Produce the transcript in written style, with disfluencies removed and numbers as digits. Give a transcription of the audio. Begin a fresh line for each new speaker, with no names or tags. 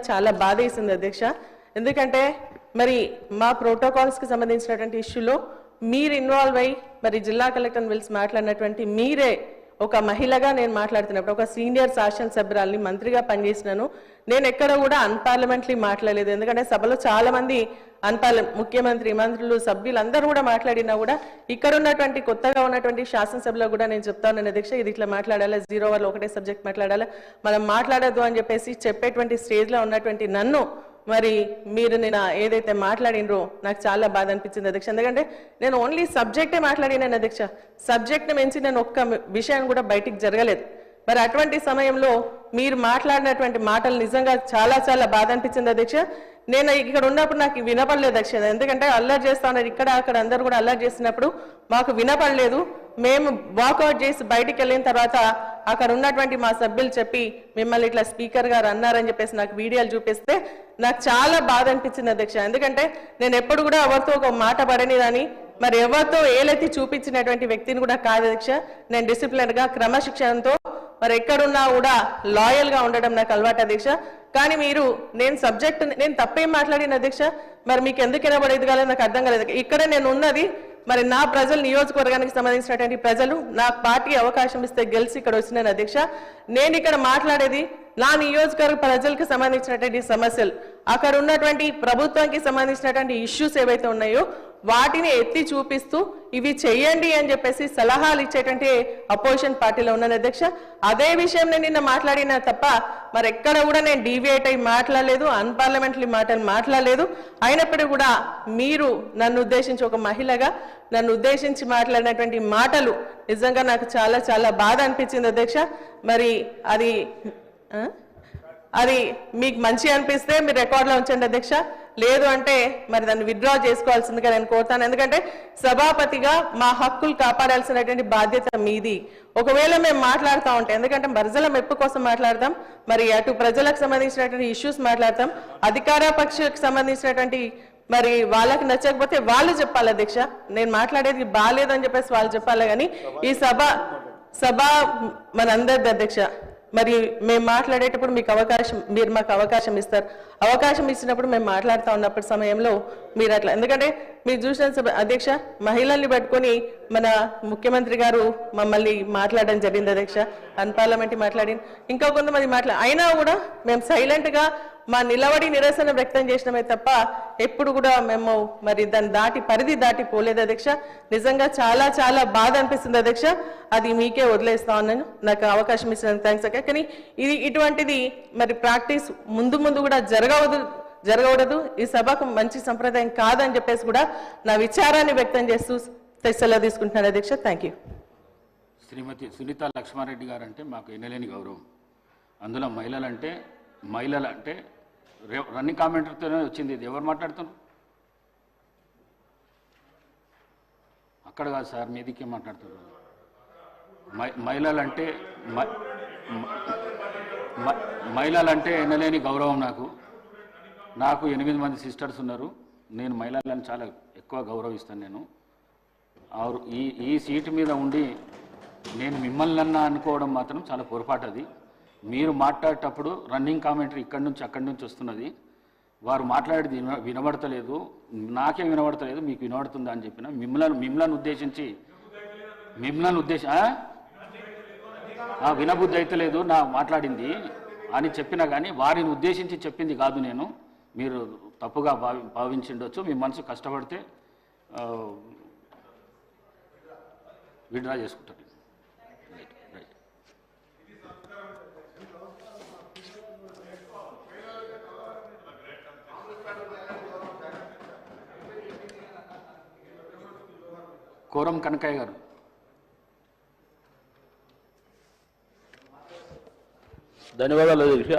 చాలా బాధేసింది అధ్యక్ష. ఎందుకంటే మరి మా ప్రోటోకాల్స్కి సంబంధించినటువంటి ఇష్యూలో మీరు ఇన్వాల్వ్ అయ్యి మరి జిల్లా కలెక్టర్ని పిలిచి మాట్లాడినటువంటి మీరే ఒక మహిళగా నేను మాట్లాడుతున్నప్పుడు ఒక సీనియర్ శాసనసభ్యురాల్ని మంత్రిగా పనిచేసినాను. నేను ఎక్కడ కూడా అన్పార్లమెంటరీ మాట్లాడలేదు. ఎందుకంటే సభలో చాలా మంది ముఖ్యమంత్రి, మంత్రులు, సభ్యులు అందరూ కూడా మాట్లాడినా కూడా ఇక్కడ ఉన్నటువంటి కొత్తగా ఉన్నటువంటి శాసనసభలో కూడా నేను చెప్తాను అధ్యక్ష, ఇది ఇట్లా మాట్లాడాలా, 0 అవర్లో ఒకటే సబ్జెక్ట్ మాట్లాడాలా, మనం మాట్లాడద్దు అని చెప్పేసి చెప్పేటువంటి స్టేజ్లో ఉన్నటువంటి నన్ను మరి మీరు నేను ఏదైతే మాట్లాడినరో నాకు చాలా బాధ అనిపించింది అధ్యక్ష. ఎందుకంటే నేను ఓన్లీ సబ్జెక్టే మాట్లాడినాను అధ్యక్ష, సబ్జెక్ట్ని మించి నేను ఒక్క విషయం కూడా బయటికి జరగలేదు. మరి అటువంటి సమయంలో మీరు మాట్లాడినటువంటి మాటలు నిజంగా చాలా చాలా బాధ అనిపించింది అధ్యక్ష. నేను ఇక్కడ ఉన్నప్పుడు నాకు వినపడలేదు అధ్యక్ష, ఎందుకంటే అల్లరి చేస్తాను ఇక్కడ అక్కడ అందరూ కూడా అల్లరి చేసినప్పుడు మాకు వినపడలేదు. మేము వాకౌట్ చేసి బయటికి వెళ్ళిన తర్వాత అక్కడ ఉన్నటువంటి మా సభ్యులు చెప్పి మిమ్మల్ని ఇట్లా స్పీకర్ గారు అన్నారని చెప్పేసి నాకు వీడియోలు చూపిస్తే నాకు చాలా బాధ అనిపించింది అధ్యక్ష. ఎందుకంటే నేను ఎప్పుడు కూడా ఎవరితో ఒక మాట పడనిదని, మరి ఎవరితో ఏలెత్తి చూపించినటువంటి వ్యక్తిని కూడా కాదు అధ్యక్ష. నేను డిసిప్లిన్గా క్రమశిక్షణతో మరి ఎక్కడున్నా కూడా లాయల్గా ఉండడం నాకు అలవాటు అధ్యక్ష. కానీ మీరు నేను తప్పేం మాట్లాడిన అధ్యక్ష, మరి మీకు ఎందుకు వినబడేది కాలేదు నాకు అర్థం కాలేదు. ఇక్కడ నేను ఉన్నది మరి నా ప్రజలు, నియోజకవర్గానికి సంబంధించినటువంటి ప్రజలు నా పార్టీ అవకాశం ఇస్తే గెలిచి ఇక్కడ వచ్చినాను అధ్యక్ష. నేను ఇక్కడ మాట్లాడేది నా నియోజకవర్గ ప్రజలకు సంబంధించినటువంటి సమస్యలు, అక్కడ ఉన్నటువంటి ప్రభుత్వానికి సంబంధించినటువంటి ఇష్యూస్ ఏవైతే ఉన్నాయో వాటిని ఎత్తి చూపిస్తూ ఇవి చెయ్యండి అని చెప్పేసి సలహాలు ఇచ్చేటువంటి అపోజిషన్ పార్టీలో ఉన్నాను అధ్యక్ష. అదే విషయం నేను నిన్న మాట్లాడినా తప్ప మరి ఎక్కడ కూడా నేను డీవియేట్ అయ్యి మాట్లాడలేదు, అన్పార్లమెంటరీ మాటలు మాట్లాడలేదు. అయినప్పటికీ కూడా మీరు నన్ను ఉద్దేశించి ఒక మహిళగా నన్ను ఉద్దేశించి మాట్లాడినటువంటి మాటలు నిజంగా నాకు చాలా చాలా బాధ అనిపించింది అధ్యక్ష. మరి అది మీకు మంచి అనిపిస్తే మీరు రికార్డులో ఉంచండి అధ్యక్ష, లేదు అంటే మరి దాన్ని విత్డ్రా చేసుకోవాల్సిందిగా నేను కోరుతాను. ఎందుకంటే సభాపతిగా మా హక్కులు కాపాడాల్సినటువంటి బాధ్యత మీది. ఒకవేళ మేము మాట్లాడుతూ ఉంటే, ఎందుకంటే ప్రజల మెప్పు కోసం మాట్లాడతాం, మరి అటు ప్రజలకు సంబంధించినటువంటి ఇష్యూస్ మాట్లాడతాం, అధికార పక్షాలకు సంబంధించినటువంటి మరి వాళ్ళకి నచ్చకపోతే వాళ్ళు చెప్పాలి అధ్యక్ష. నేను మాట్లాడేది బాగాలేదని చెప్పేసి వాళ్ళు చెప్పాలి. కానీ ఈ సభ మనందరిది అధ్యక్ష. మరి మేము మాట్లాడేటప్పుడు మీరు మాకు అవకాశం ఇస్తారు. అవకాశం ఇచ్చినప్పుడు మేము మాట్లాడుతూ ఉన్నప్పటి సమయంలో మీరు అట్లా, ఎందుకంటే మీరు చూసిన అధ్యక్ష మహిళల్ని పట్టుకొని మన ముఖ్యమంత్రి గారు మమ్మల్ని మాట్లాడడం జరిగింది అధ్యక్ష, అన్పార్లమెంటరీ మాట్లాడి ఇంకా కొంతమంది అయినా కూడా మేము సైలెంట్గా మా నిలబడి నిరసన వ్యక్తం చేసినమే తప్ప ఎప్పుడు కూడా మేము మరి దాని పరిధి దాటి పోలేదు అధ్యక్ష. నిజంగా చాలా చాలా బాధ అనిపిస్తుంది అధ్యక్ష. అది మీకే వదిలేస్తా ఉన్నాను, నాకు అవకాశం ఇచ్చినందుకు థ్యాంక్స్ అక్క. కానీ ఇటువంటిది మరి ప్రాక్టీస్ ముందు కూడా జరగకూడదు, ఈ సభకు మంచి సంప్రదాయం కాదని చెప్పేసి కూడా నా విచారాన్ని వ్యక్తం చేస్తూ సెలవు తీసుకుంటున్నాను అధ్యక్ష. Thank you.
శ్రీమతి సునీత లక్ష్మారెడ్డి గారు అంటే మాకు ఎన్నలేని గౌరవం. అందులో మహిళలంటే రన్నింగ్ కామెంటర్తోనే వచ్చింది. ఇది ఎవరు మాట్లాడుతున్నారు? అక్కడ కాదు సార్, మీదికే మాట్లాడుతున్నారు. మహిళలంటే ఎన్నలేని గౌరవం నాకు 8 మంది సిస్టర్స్ ఉన్నారు. నేను మహిళలను చాలా ఎక్కువ గౌరవిస్తాను. నేను ఈ సీటు మీద ఉండి నేను మిమ్మల్ని అనుకోవడం మాత్రం చాలా పొరపాటు. అది మీరు మాట్లాడేటప్పుడు రన్నింగ్ కామెంటరీ ఇక్కడి నుంచి అక్కడి నుంచి వస్తున్నది. వారు మాట్లాడేది వినబడతలేదు, నాకే వినబడతలేదు, మీకు వినబడుతుందా అని చెప్పిన. మిమ్మల్ని ఉద్దేశించి వినబుద్ధి అయితే లేదు నా మాట్లాడింది అని చెప్పినా కానీ వారిని ఉద్దేశించి చెప్పింది కాదు నేను. మీరు తప్పుగా భావించిండొచ్చు. మీ మనసు కష్టపడితే విత్డ్రా చేసుకుంటారు. కోరం కనకయ్య గారు.
ధన్యవాదాలు అధ్యక్ష.